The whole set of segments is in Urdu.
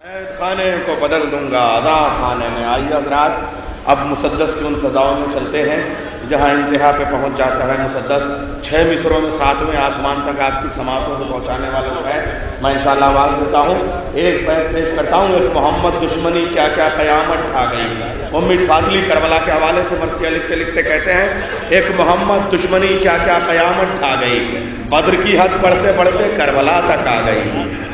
خانے کو بدل دوں گا عذاب خانے میں. آئیے حضرات اب مسدس کی ان فضاؤں میں چلتے ہیں جہاں انتہا پہ پہنچ جاتا ہے مسدس. 6 مصروں میں 7ویں آسمان تک آپ کی سماعتوں کو پہنچانے والا شاعر میں انشاءاللہ آواز دیتا ہوں. ایک بیت پیش کرتا ہوں. ایک محمد دشمنی کیا کیا قیامت آ گئی. امید فاضلی کربلا کے حوالے سے مرثیہ لکھتے لکھتے کہتے ہیں ایک محمد دشمنی کیا کیا قیامت آ گئی. بدر کی حد بڑھتے بڑھتے کربلا تک آ گئی.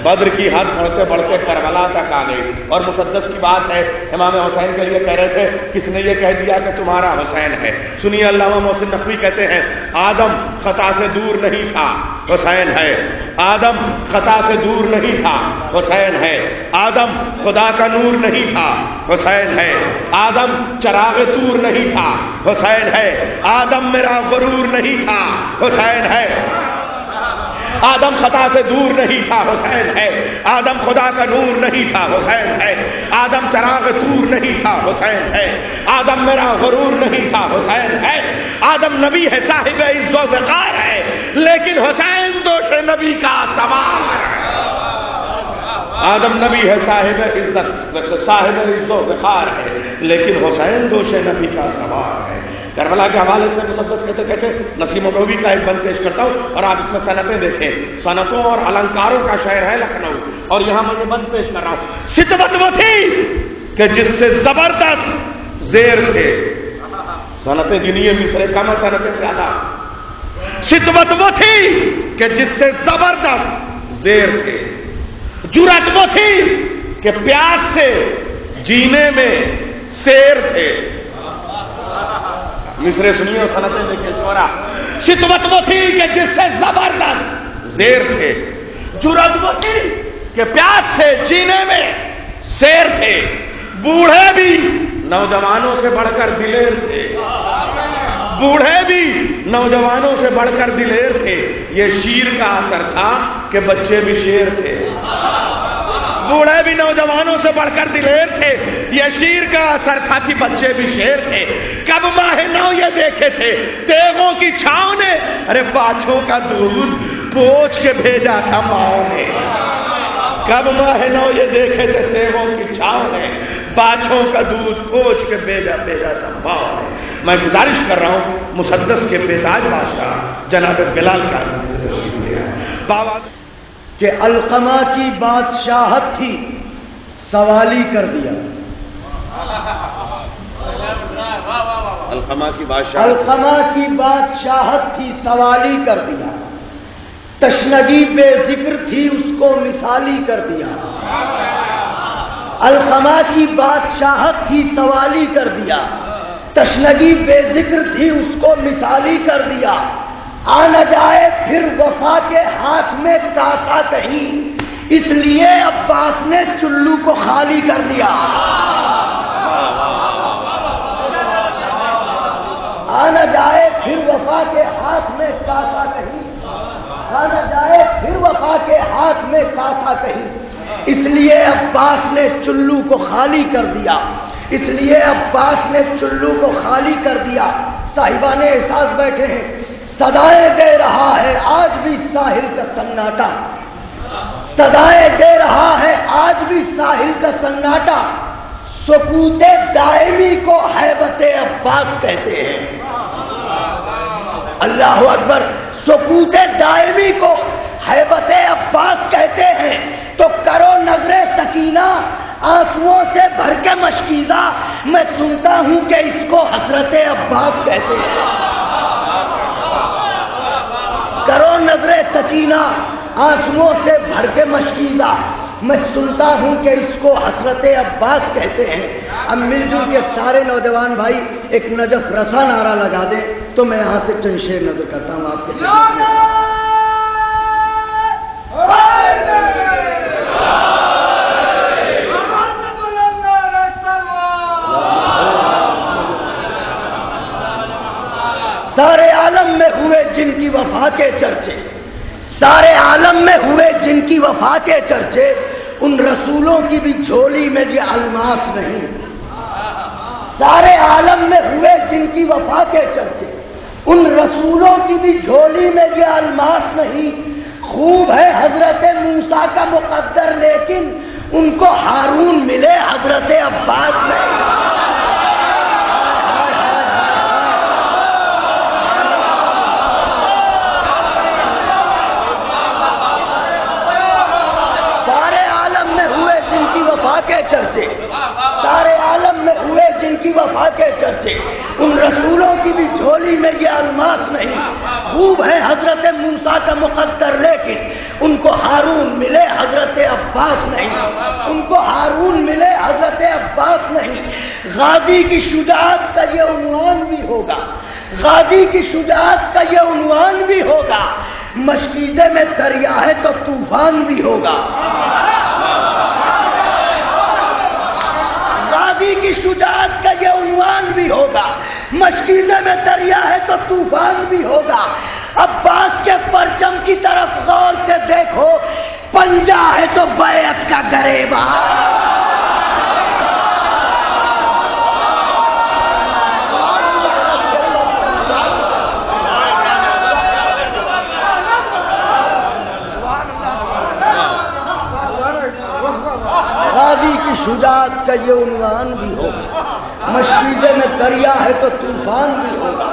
بدر کی حد بڑھتے بڑھتے کربلا تک آ گئی. اور مسدس کی بات ہے امام حسین کے لیے کہہ رہے تھے کس نے یہ کہہ دیا کہ تمہارا حسین ہے. سنیے علامہ محسن نقوی کہتے ہیں آدم خطا سے دور نہیں تھا حسین ہے. آدم خطا سے دور نہیں تھا حسین ہے. آدم خدا کا نور نہیں تھا حسین ہے. آدم چراغ طور نہیں تھا حسین ہے. آدم میرا غرور نہیں تھا حسین ہے. آدم خطا سے دور نہیں تھا حسین ہے. آدم خدا کا نور نہیں تھا حسین ہے. آدم چراغ طور نہیں تھا حسین ہے. آدم میرا غرور نہیں تھا حسین ہے. آدم نبی ہے صاحب عزت و وقار ہے لیکن حسین دوش نبی کا سوار ہے. آدم نبی ہے صاحب عزت و وقار ہے لیکن حسین دوش نبی کا سوار ہے. کربلا کے حوالے سے مسدس کہتے کہتے نسیم النووی کا ایک بند پیش کرتا ہوں اور آپ اس میں صنعتیں دیکھیں. صنعتوں اور النکاروں کا شہر ہے لکھنؤ اور یہاں میں یہ بند پیش کر رہا ہوں. ستوت وہ تھی کہ جس سے زبردست زیر تھے. صنعتیں گنیے مصرے کم ہے صنعتیں زیادہ. ستوت وہ تھی کہ جس سے زبردست زیر تھے. جرأت وہ تھی کہ پیاس سے جینے میں سیر تھے. مصرے سنیے اور صنعتیں دیکھیں شعرا. شدت وہ تھی کہ جس سے زبردست زیر تھے. جرأت وہ تھی کہ پیاس سے جینے میں سیر تھے. بوڑھے بھی نوجوانوں سے بڑھ کر دلیر تھے. بوڑھے بھی نوجوانوں سے بڑھ کر دلیر تھے. یہ شیر کا اثر تھا کہ بچے بھی شیر تھے. بوڑھے بھی نوجوانوں سے بڑھ کر دلیر تھے. یہ شیر کا اثر تھا کہ بچے بھی شیر تھے. کب ماہ نو یہ دیکھے تھے تیغوں کی چھاؤں نے. ارے باچھوں کا دودھ پوچھ کے بھیجا تھا ماؤں نے. کب ماہ نو یہ دیکھے تھے تیغوں کی چھاؤں نے. باچھوں کا دودھ پوچھ کے بھیجا تھا ماؤں نے. میں گزارش کر رہا ہوں مسدس کے بیتاج بادشاہ جناب بلال کا بابا کہ علقمہ کی بادشاہت تھی سوالی کر دیا. علقمہ کی بادشاہت تھی سوالی کر دیا. تشنگی بے ذکر تھی اس کو مثالی کر دیا. علقمہ کی بادشاہت تھی سوالی کر دیا. تشنگی بے ذکر تھی اس کو مثالی کر دیا. آ نہ جائے پھر وفا کے ہاتھ میں کاسا کہیں اس لیے عباس نے چلو کو خالی کر دیا. آ نہ جائے پھر وفا کے ہاتھ میں کاسا کہیں. آ نہ جائے پھر وفا کے ہاتھ میں کاسا کہیں اس لیے عباس نے چلو کو خالی کر دیا. اس لیے عباس نے چلو کو خالی کر دیا. صاحبان احساس بیٹھے ہیں. صدائیں دے رہا ہے آج بھی ساحل کا سناٹا. صدائیں دے رہا ہے آج بھی ساحل کا سناٹا. سکوت دائمی کو ہیبت عباس کہتے ہیں. اللہ اکبر. سکوت دائمی کو ہیبت عباس کہتے ہیں. تو کرو نظر سکینہ آنسوؤں سے بھر کے مشکیزہ. میں سنتا ہوں کہ اس کو حسرت عباس کہتے ہیں. کرو نظر سکینہ آنسوؤں سے بھر کے مشکیزہ. میں سنتا ہوں کہ اس کو حسرت عباس کہتے ہیں. اب مل جل کے سارے نوجوان بھائی ایک نجف رسا نعرہ لگا دیں تو میں یہاں سے چند شعر نظر کرتا ہوں آپ کے لیے. سارے عالم میں ہوئے جن کی وفا کے چرچے. سارے عالم میں ہوئے جن کی وفا کے چرچے. ان رسولوں کی بھی جھولی میں یہ الماس نہیں. سارے عالم میں ہوئے جن کی وفا کے چرچے. ان رسولوں کی بھی جھولی میں یہ الماس نہیں. خوب ہے حضرت موسیٰ کا مقدر لیکن ان کو ہارون ملے، حضرت عباس نہیں۔ سارے عالم میں ہوئے جن کی وفا کے چرچے، سارے عالم میں ہوئے جن کی وفا کے چرچے، ان رسولوں کی بھی جھولی میں یہ الماس نہیں۔ خوب ہے حضرت موسیٰ کا مقدر، لیکن ان کو ہارون ملے، حضرت عباس نہیں۔ ان کو ہارون ملے، حضرت عباس نہیں۔ غازی کی شجاعت کا یہ عنوان بھی ہوگا، غازی کی شجاعت کا یہ عنوان بھی ہوگا، مشکیزے میں دریا ہے تو طوفان بھی ہوگا۔ غازی کی شجاعت کا یہ عنوان بھی ہوگا، مشکیزے میں دریا ہے تو طوفان بھی ہوگا۔ عباس کے پرچم کی طرف غور سے دیکھو، پنجہ ہے تو بیعت کا گریباں۔ غازی کی شجاعت کا یہ عنوان بھی ہوگا، مشکیزے میں دریا ہے تو طوفان بھی ہوگا۔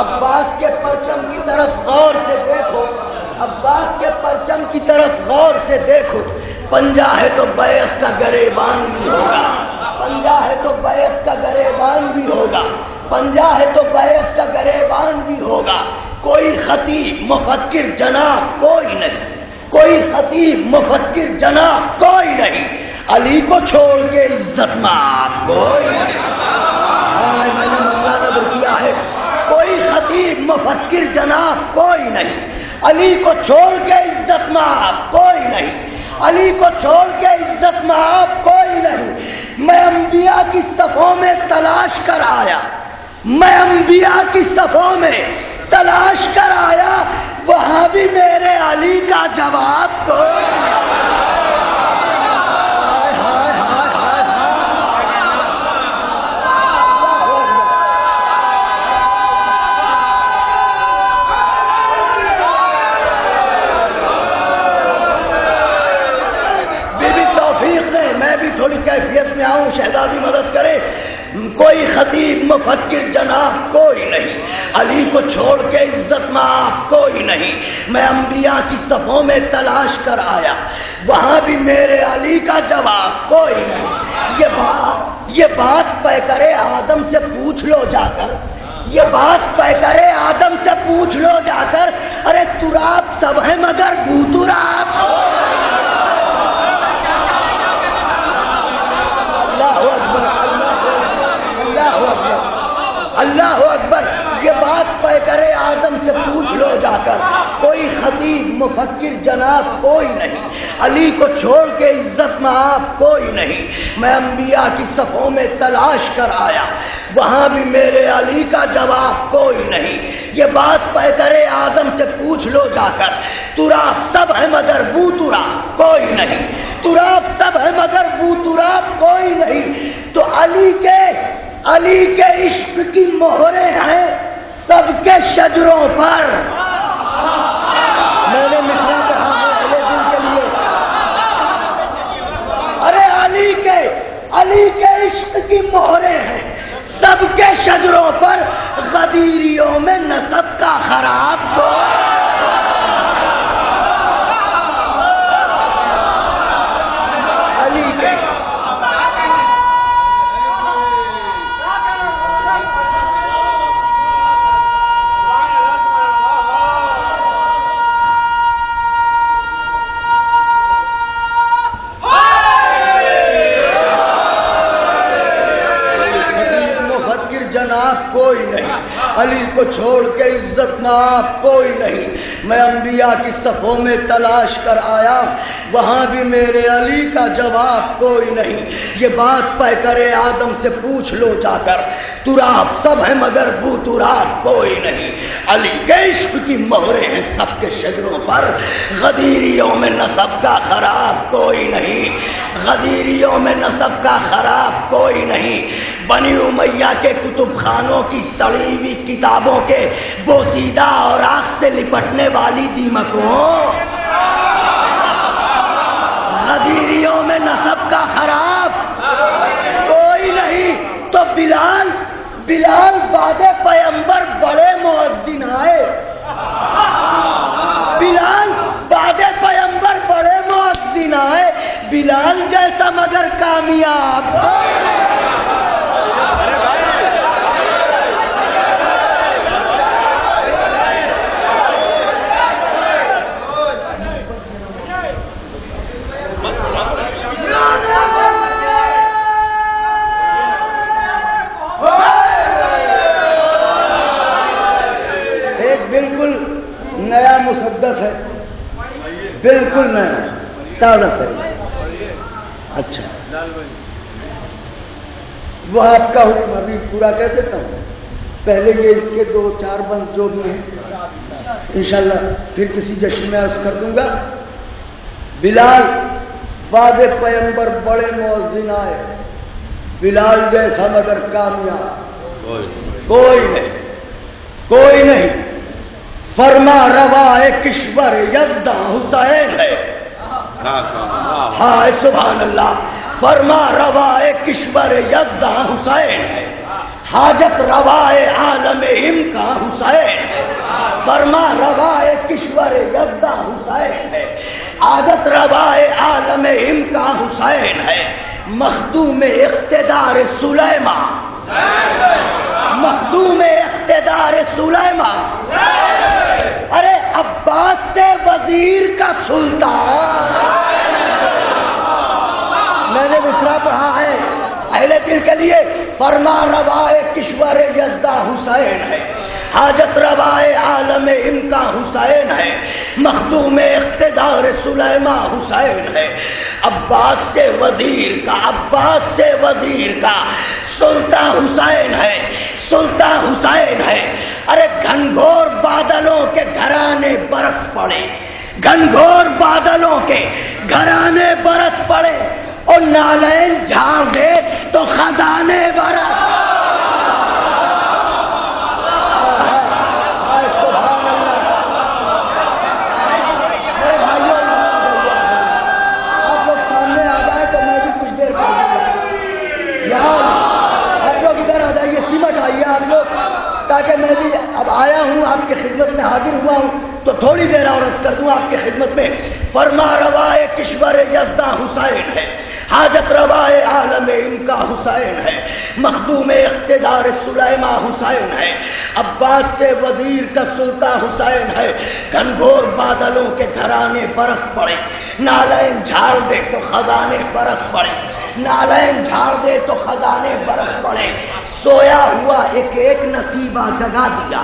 عباس کے پرچم کی طرف غور سے دیکھو، عباس کے پرچم کی طرف غور سے دیکھو، پنجہ ہے تو بیعت کا گریبان بھی ہوگا، پنجہ ہے تو بیعت کا گریبان بھی ہوگا، پنجہ ہے تو بیعت کا گریبان بھی ہوگا۔ کوئی خطیب مفکر جناب کوئی نہیں، کوئی خطیب مفکر جناب کوئی نہیں، علی کو چھوڑ کے عزت مآب کوئی نہیں۔ میں نے مسئلہ نظر کیا ہے، کوئی خطیب مفکر جناب کوئی نہیں، علی کو چھوڑ کے عزت مآب کوئی نہیں، علی کو چھوڑ کے عزت مآب کوئی نہیں۔ میں انبیاء کی صفوں میں تلاش کر آیا، میں انبیاء کی صفوں میں تلاش کر آیا، وہاں بھی میرے علی کا جواب کوئی نہیں۔ تھوڑی کیفیت میں آؤں، شہزادی مدد کرے۔ کوئی خطیب مفکر جناب کوئی نہیں، علی کو چھوڑ کے عزت مآب کوئی نہیں۔ میں انبیاء کی صفوں میں تلاش کر آیا، وہاں بھی میرے علی کا جواب کوئی نہیں۔ یہ بات پیکرے آدم سے پوچھ لو جا کر، یہ بات پیکرے آدم سے پوچھ لو جا کر، ارے تراب سب ہے مگر بو تراب۔ اللہ اکبر، یہ بات پیکرے آدم سے پوچھ لو جا کر، کوئی خطیب مفکر جناب کوئی نہیں، علی کو چھوڑ کے عزت مآب کوئی نہیں۔ میں انبیاء کی صفوں میں تلاش کر آیا، وہاں بھی میرے علی کا جواب کوئی نہیں۔ یہ بات پیکرے آدم سے پوچھ لو جا کر، تراب سب ہے مگر بو تراب کوئی نہیں، تراب سب ہے مگر بو تراب کوئی نہیں۔ تو علی کے عشق کی مہریں ہیں سب کے شجروں پر۔ میں نے مصرع کہا ہے اہل دل کے لیے، ارے علی کے عشق کی مہریں ہیں سب کے شجروں پر، غدیریوں میں نسب کا خراب کو علی کے کوئی نہیں، علی کو چھوڑ کے عزت مآب کوئی نہیں۔ میں انبیاء کی صفوں میں تلاش کر آیا، وہاں بھی میرے علی کا جواب کوئی نہیں۔ یہ بات پیکرے آدم سے پوچھ لو جا کر، تراب سب ہے مگر بو تراب کوئی نہیں۔ علی کے عشق کی مہریں ہیں سب کے شجروں پر، غدیریوں میں نسب کا خراب کوئی نہیں، غدیریوں میں نسب کا خراب کوئی نہیں۔ بنی امیہ کے کتب خانوں کی سڑی ہوئی کتابوں کے بوسیدہ اور آگ سے لپٹنے والی دیمکوں، بیویوں میں نسب کا خراب کوئی نہیں. تو بلال بعد پیغمبر بڑے مؤذن آئے. بلال بعد پیغمبر بڑے مؤذن آئے. بلال جیسا مگر کامیاب. بالکل نیا مسدس ہے, بالکل نیا تعارف ہے. اچھا وہ آپ کا حکم ابھی پورا کر دیتا ہوں. پہلے یہ اس کے 2-4 بند جو بھی ہیں انشاءاللہ پھر کسی جشن میں عرض کر دوں گا. بلال بعد پیغمبر بڑے مؤذن آئے. بلال جیسا مگر کامیاب کوئی نہیں. فرما روا کشور یزداں حسین ہے. ہائے سبحان اللہ. فرما روا کشور یزداں حسین ہے. حاجت روا عالم امکا حسین ہے. فرما روا کشور یزداں حسین ہے. عادت روا عالم امکا حسین ہے. مخدوم اقتدار سلیمان مخدوم اقتدار سلیمان. ارے عباس سے وزیر کا سلطان. میں نے مصرع پڑھا ہے اہل دل کے لیے. فرما روائے کشور یزدہ حسین ہے. حاجت روائے عالم امکا حسین ہے. مخدوم اقتدار سلیمان حسین ہے. عباس سے وزیر کا سلطان حسین ہے. سلطان حسین ہے. ارے گھنگھور بادلوں کے گھرانے برس پڑے. گھنگھور بادلوں کے گھرانے برس پڑے. اور نالین جھاڑ دے تو خزانے برس. آپ لوگ سامنے آ جائے تو میں بھی کچھ دیر آپ لوگ ادھر آ جائیے, سمٹ آئیے آپ لوگ, تاکہ میں بھی اب آیا ہوں آپ کی خدمت میں حاضر ہوا ہوں تو تھوڑی دیر اور عرض کر دوں آپ کی خدمت میں. فرما روائے کشور یزداں حسین ہے. حاجت روائے عالم امکا حسین ہے. مخدوم اقتدار سلیمان حسین ہے. عباس سے وزیر کا سلطان حسین ہے. گھنگھور بادلوں کے گھرانے برس پڑے. نالین جھاڑ دے تو خزانے برس پڑے. نالین جھاڑ دے تو خزانے برس پڑے. سویا ہوا ایک نصیبہ جگا دیا.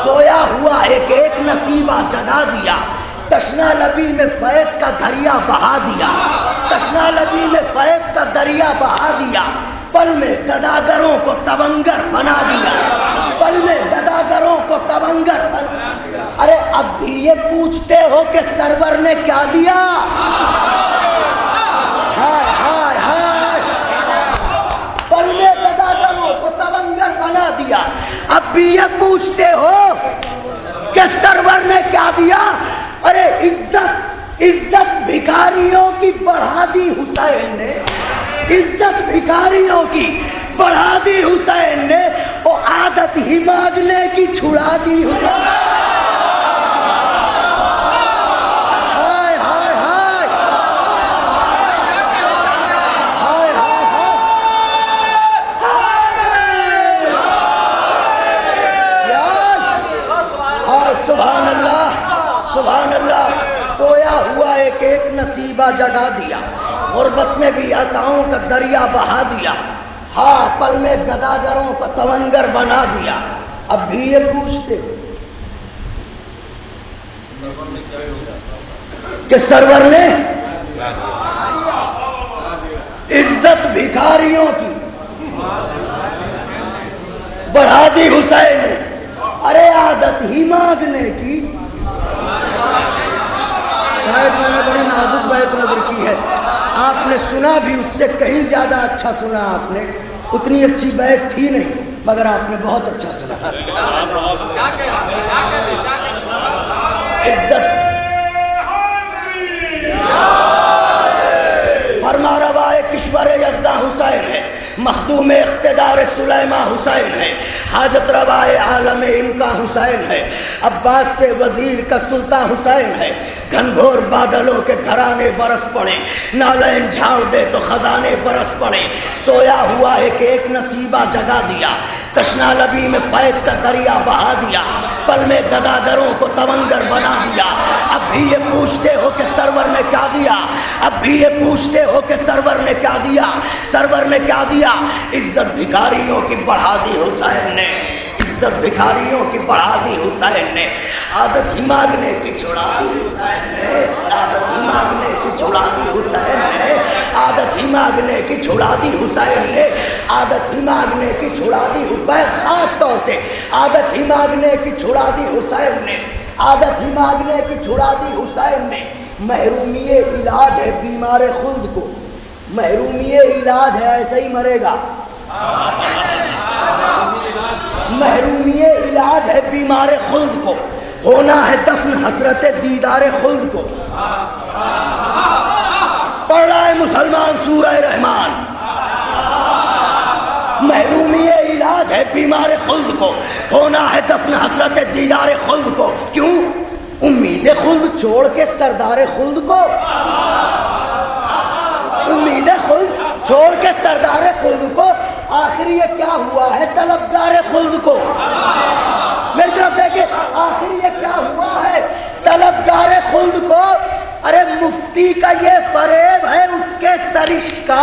سویا ہوا ایک نصیبہ جگا دیا. تشنا لبی میں فیض کا دریا بہا دیا. تشنا لبی میں فیض کا دریا بہا دیا. پل میں گداگروں کو تونگر بنا دیا. پل میں گداگروں کو تونگر بنا دیا. ارے اب بھی یہ پوچھتے ہو کہ سرور نے کیا دیا؟ ہائے ہائے ہائے. پل میں گداگروں کو تونگر بنا دیا. اب بھی یہ پوچھتے ہو کہ سرور نے کیا دیا؟ ارے عزت بھکاریوں کی بڑھا دی حسین نے. عزت بھکاریوں کی بڑھا دی حسین نے. وہ عادت ہی مانگنے کی چھڑا دی حسین. ہائے ہائے ہائے ہائے ہائے. سبحان اللہ سبحان اللہ. سویا ہوا ایک نصیبہ جگا دیا. غربت میں بھی عطاؤں کا دریا بہا دیا. ہاں پل میں گداگروں کا تونگر بنا دیا. اب بھی یہ پوچھتے کہ سرور نے عزت بھکاریوں کی بڑھا دی حسین نے. ارے عادت ہی مانگنے کی. شاید میں نے بڑی نازک بیت نظر کی ہے. آپ نے سنا بھی اس سے کہیں زیادہ اچھا سنا. آپ نے اتنی اچھی بیت تھی نہیں مگر آپ نے بہت اچھا سنا. عزت مخدوم اقتدار سلیمان حسین ہے، حاجت روائے عالم ان کا حسین ہے، عباس کے وزیر کا سلطان حسین ہے، گھنگھور بادلوں کے گھرانے برس پڑے، نالین جھاڑ دے تو خزانے برس پڑے، سویا ہوا ہے کہ ایک نصیبہ جگا دیا، کشنا لبی میں فیض کا دریا بہا دیا، پل میں گدادروں کو تونگر بنا دیا۔ اب بھی یہ پوچھتے ہو کہ سرور نے کیا دیا، اب بھی یہ پوچھتے ہو کہ سرور نے کیا دیا، سرور نے کیا دیا؟ عزت بھکاریوں کی بڑھا دی حسین نے، عزت بھکاریوں کی بڑھا دی حسین نے، عادت ہی مانگنے کی چھڑا دی حسین نے، عادت ہی مانگنے کی چھڑا دی حسین نے، عادت ہی مانگنے کی چھڑا دی حسین نے، عادت ہی مانگنے کی چھڑا دی حسین، خاص طور سے عادت ہی مانگنے کی چھڑا دی حسین نے، عادت ہی مانگنے کی چھڑا دی حسین نے۔ محرومی علاج ہے بیمار خلد کو، محرومی علاج ہے ایسے ہی مرے گا، محرومی علاج ہے بیمار خلد کو، ہونا ہے دفن حسرت دیدار خلد کو۔ پڑھ رہا ہے مسلمان سورہ رحمان، محرومی علاج ہے بیمار خلد کو، ہونا ہے دفن حسرت دیدار خلد کو۔ کیوں؟ امید خلد چھوڑ کے سردار خلد کو، امید خلد چھوڑ کے سردار خلد کو، آخر یہ کیا ہوا ہے طلبگار خلد کو؟ میری طرف دیکھیں، آخر یہ کیا ہوا ہے طلبگار خلد کو؟ ارے مفتی کا یہ فریب ہے اس کے سرش کا،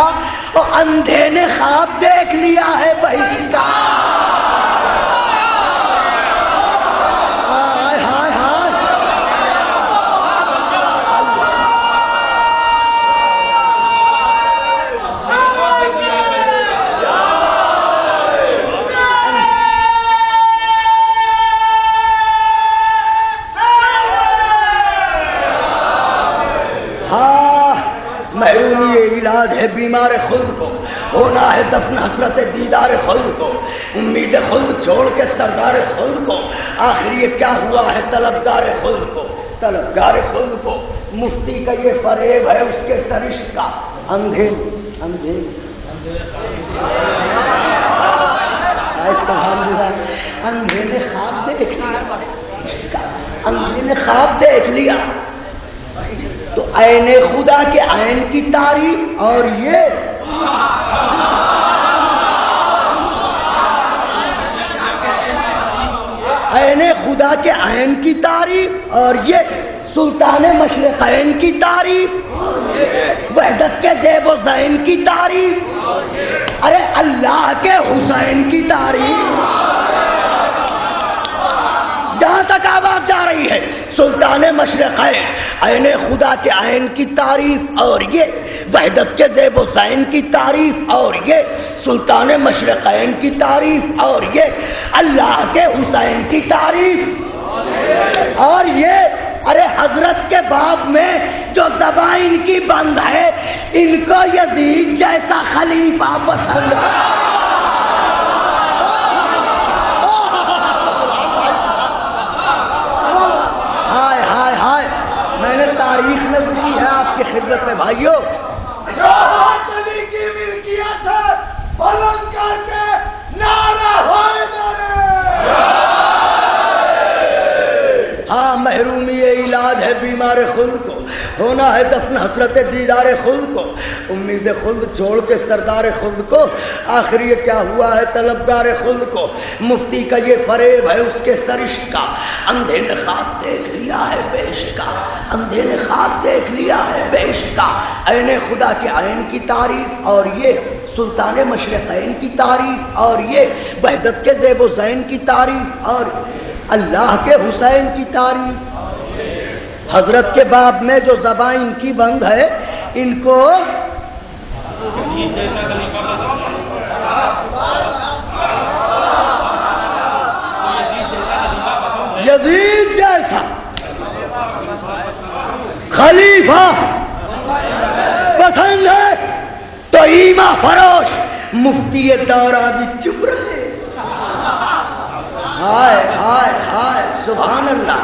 اور اندھے نے خواب دیکھ لیا ہے بہش کا۔ علاج ہے بیمار خلد کو، ہونا ہے دفن حسرت دیدار خلد کو، امید خلد چھوڑ کے سردار خلد کو، آخر یہ کیا ہوا ہے طلبگار خلد کو، طلبگار خلد کو۔ مفتی کا یہ فریب ہے اس کے سرش کا، اندھے اندھے اندھے نے خواب دیکھ لیا، اندھے نے خواب دیکھ لیا۔ تو عین خدا کے عین کی تعریف اور یہ عین خدا کے عین کی تعریف اور یہ سلطان مشرقین کی تعریف، وحدت کے زیب و زین کی تعریف، ارے اللہ کے حسین کی تعریف، جہاں تک آواز جا رہی ہے سلطان مشرقین، عین خدا کے عین کی تعریف اور یہ وحدت کے زیب و زین کی تعریف اور یہ سلطان مشرقین کی تعریف اور یہ اللہ کے حسین کی تعریف اور یہ ارے حضرت کے باب میں جو زبان ان کی بند ہے، ان کو یزید جیسا خلیفہ پسند ہے۔ تاریخ میں گزری ہے آپ کی خدمت میں بھائیوں، علی کی ملکیت ہے، بلند کر کے نعرہ حیدر۔ ہاں، محرومی علاج ہے بیمار خلد کو، ہونا ہے دفن حسرت دیدار خلد کو، امید خلد چھوڑ کے سردار خلد کو، آخر یہ کیا ہوا ہے طلبگار خلد کو۔ مفتی کا یہ فریب ہے اس کے سرش کا، اندھے نے خواب دیکھ لیا ہے بیش کا، اندھے نے خواب دیکھ لیا ہے بیش کا، عین خدا کے عین کی تعریف اور یہ سلطان مشرقین کی تعریف اور یہ وحدت کے زیب و زین کی تعریف اور اللہ کے حسین کی تعریف۔ حضرت کے باب میں جو زبان ان کی بند ہے، ان کو یزید جیسا خلیفہ پسند ہے تو ایما فروش مفتی دورہ بھی چپ رہے۔ ہائے ہائے ہائے، سبحان اللہ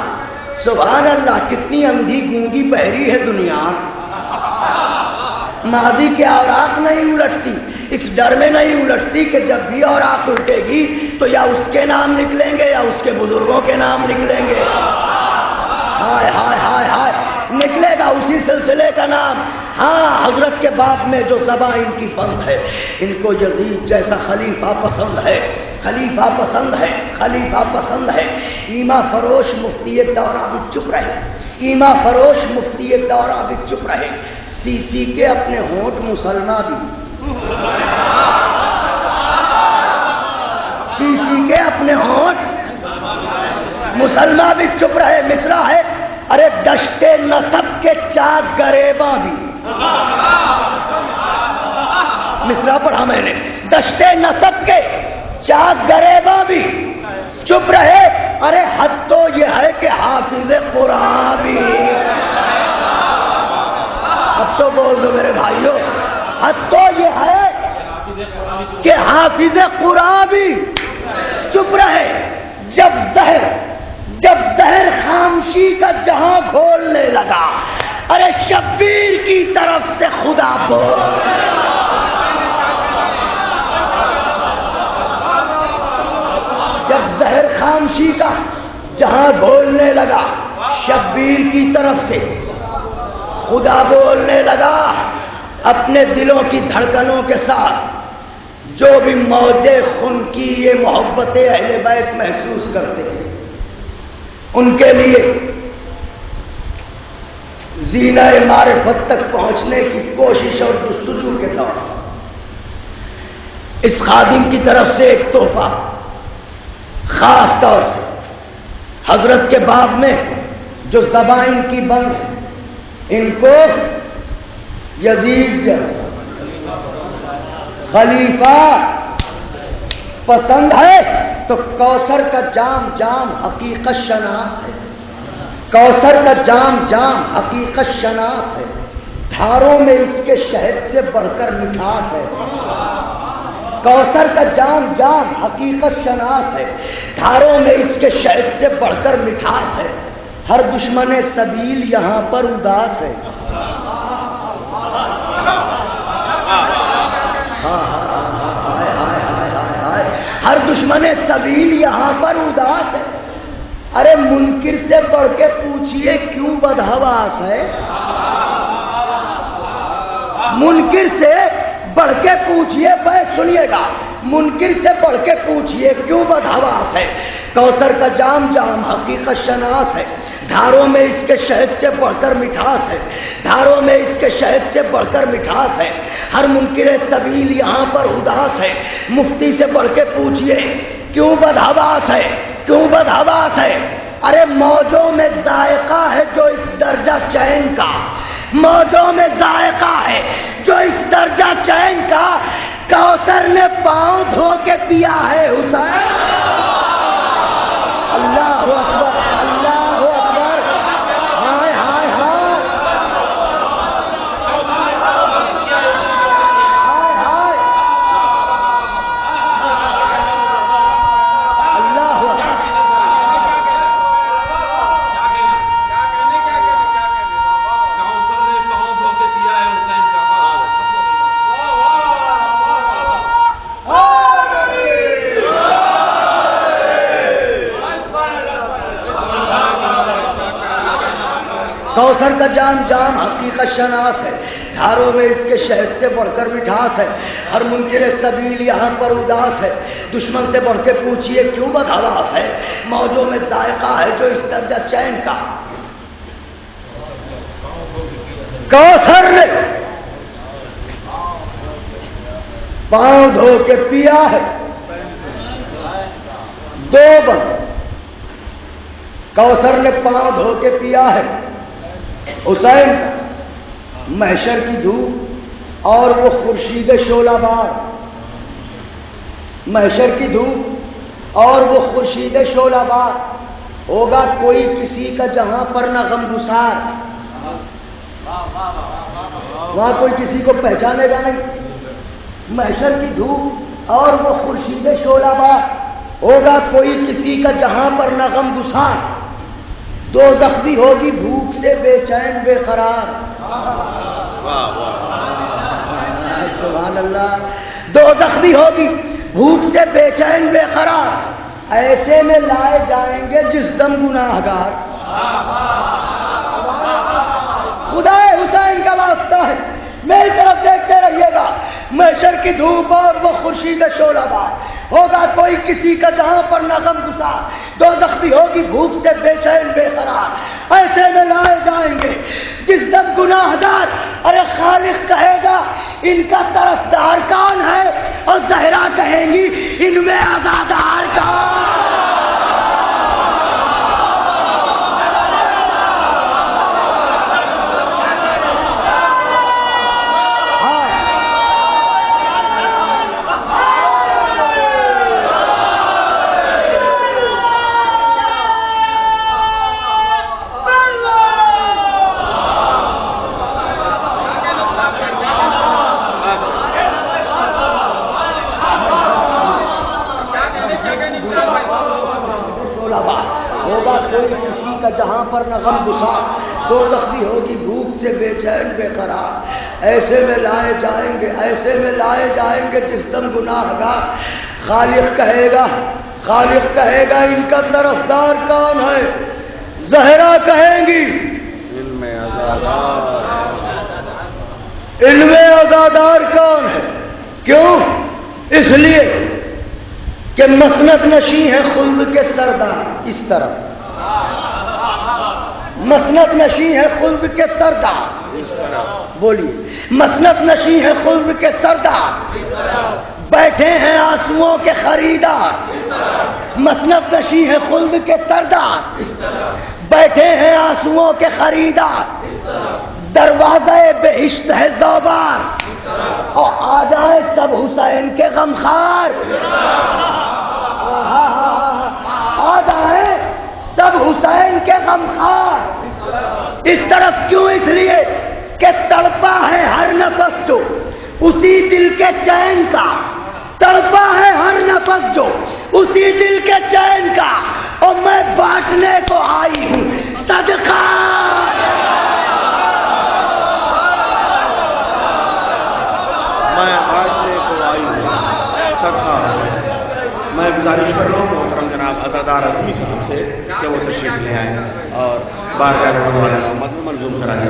سبحان اللہ، کتنی اندھی گونگی بہری ہے دنیا، ماضی کے اوراق نہیں الٹتی، اس ڈر میں نہیں الٹتی کہ جب بھی اوراق الٹے گی تو یا اس کے نام نکلیں گے یا اس کے بزرگوں کے نام نکلیں گے. ہائے ہائے ہائے ہائے، نکلے گا اسی سلسلے کا نام. ہاں، حضرت کے باب میں جو زباں ان کی بند ہے، ان کو یزید جیسا خلیفہ پسند ہے، خلیفہ پسند ہے، خلیفہ پسند ہے. ایما فروش مفتی دورہ بھی چپ رہے، ایما فروش مفتی دورہ بھی چپ رہے. سی کے اپنے ہونٹ مسلمہ بھی، سی کے اپنے ہونٹ مسلمہ بھی چپ رہے. مصرع ہے، ارے دشتے نسب کے چاک گریباں بھی. مصرع پڑھا میں نے، دشتے نسب کے چاک گریباں بھی چپ رہے. ارے حد تو یہ ہے کہ حافظ قرآن بھی. اب تو بول دو میرے بھائیوں، حد تو یہ ہے کہ حافظ قرآن بھی چپ رہے. جب دہر خاموشی کا جہاں گھولنے لگا، ارے شبیر کی طرف سے خدا بول. جب دہر خاموشی کا جہاں گھولنے لگا، شبیر کی طرف سے خدا بولنے لگا. اپنے دلوں کی دھڑکنوں کے ساتھ جو بھی موجے خون کی یہ محبت اہل بیت محسوس کرتے ہیں، ان کے لیے زینہ معرفت تک پہنچنے کی کوشش اور جستجو کے دوران اس خادم کی طرف سے ایک تحفہ خاص طور سے حضرت کے باب میں جو زبان کی بند ہے، ان کو یزید جیسا خلیفہ پسند ہے تو کوثر کا جام جام حقیقت شناس ہے. کوثر کا جام جام حقیقت شناس ہے. دھاروں میں اس کے شہد سے بڑھ کر مٹھاس ہے. کوثر کا جام جام حقیقت شناس ہے. دھاروں میں اس کے شہد سے بڑھ کر مٹھاس ہے. ہر دشمن سبیل یہاں پر اداس ہے. ہر دشمن سبیل یہاں پر اداس ہے. ارے منکر سے بڑھ کے پوچھئے کیوں بدحواس ہے. منکر سے بڑھ کے پوچھئے، سنیے گا، منکر سے بڑھ کے پوچھئے کیوں بدحواس ہے. کوثر کا جام جام حقیقت شناس ہے. دھاروں میں اس کے شہد سے بڑھ کر مٹھاس ہے. دھاروں میں اس کے شہد سے بڑھ کر مٹھاس ہے. ہر منکر سبیل یہاں پر اداس ہے. مفتی سے بڑھ کے پوچھئے کیوں بدحواس ہے، کیوں بدحواس ہے. ارے موجوں میں ذائقہ ہے جو اس درجہ چین کا، موجوں میں ذائقہ ہے جو اس درجہ چین کا. کوثر نے پاؤں دھو کے پیا ہے حسین. اللہ اکبر، اللہ اکبر. ہائے ہائے ہائے ہائے ہائے. اللہ اکبر. کوثر کا جام جام حقیقت شناس ہے. دھاروں میں اس کے شہد سے بڑھ کر مٹھاس ہے. ہر منکر سبیل یہاں پر اداس ہے. دشمن سے بڑھ کے پوچھئے کیوں بدحواس ہے. موجوں میں ذائقہ ہے جو اس درجہ چین کا. کوثر نے پاؤں دھو کے پیا ہے. دو بار کوثر نے پاؤں دھو کے پیا ہے. حسین محشر کی دھوپ اور وہ خورشید شعلہ بار، محشر کی دھوپ اور وہ خورشید شعلہ بار. ہوگا کوئی کسی کا جہاں پر نہ غم گسار، وہاں کوئی کسی کو پہچانے گا نہیں. محشر کی دھوپ اور وہ خورشید شعلہ بار، ہوگا کوئی کسی کا جہاں پر نہ غم گسار. دوزخ بھی ہوگی بھوک سے بے چین بے قرار. سبحان اللہ. دوزخ بھی ہوگی بھوک سے بے چین بے قرار، ایسے میں لائے جائیں گے جس دم گناہگار. خدا حسین کا واسطہ ہے، میری طرف دیکھتے رہیے گا. محشر کی دھوپ اور وہ خورشید شعلہ بار ہوگا کوئی کسی کا جہاں پر نہ غم گسار. دوزخ بھی ہوگی بھوک سے بے چین بے قرار، ایسے میں لائے جائیں گے جس دم گناہگار. ارے خالق کہے گا ان کا طرفدار کون ہے، اور زہرا کہیں گی ان میں عزادار کون. ہوگا کوئی کسی کا جہاں پر نہ غم گسار. دوزخ بھی ہوگی بھوک سے بے چین بے قرار، ایسے میں لائے جائیں گے، ایسے میں لائے جائیں گے جس دم گناہگار. خالق کہے گا ان کا طرفدار کون ہے، زہرا کہیں گی ان میں عزادار کون ہے. کیوں؟ اس لیے کہ مسند نشیں ہے خلد کے سردار. اس طرف مسند نشیں ہے خلد کے سردار. بولیے، مسند نشیں ہے خلد کے سردار، بیٹھے ہیں آنسوؤں کے خریدار. مسند نشیں ہے خلد کے سردار، بیٹھے ہیں آنسوؤں کے خریدار. دروازے بہشت ہے زوبار، اور آ جائیں سب حسین کے غمخوار. آ جائیں سب حسین کے غمخوار. اس طرف کیوں؟ اس لیے کہ تڑپا ہے ہر نفس جو اسی دل کے چین کا. تڑپا ہے ہر نفس جو اسی دل کے چین کا، اور میں بانٹنے کو آئی ہوں صدقہ. میں بانٹنے کو آئی ہوں صدقہ. میں گزارش کر رہا ہوں محترم جناب عزادار اعظمی صاحب سے کہ وہ تشریف لے آئیں اور بارگاہ محمد میں منظوم کرائیں.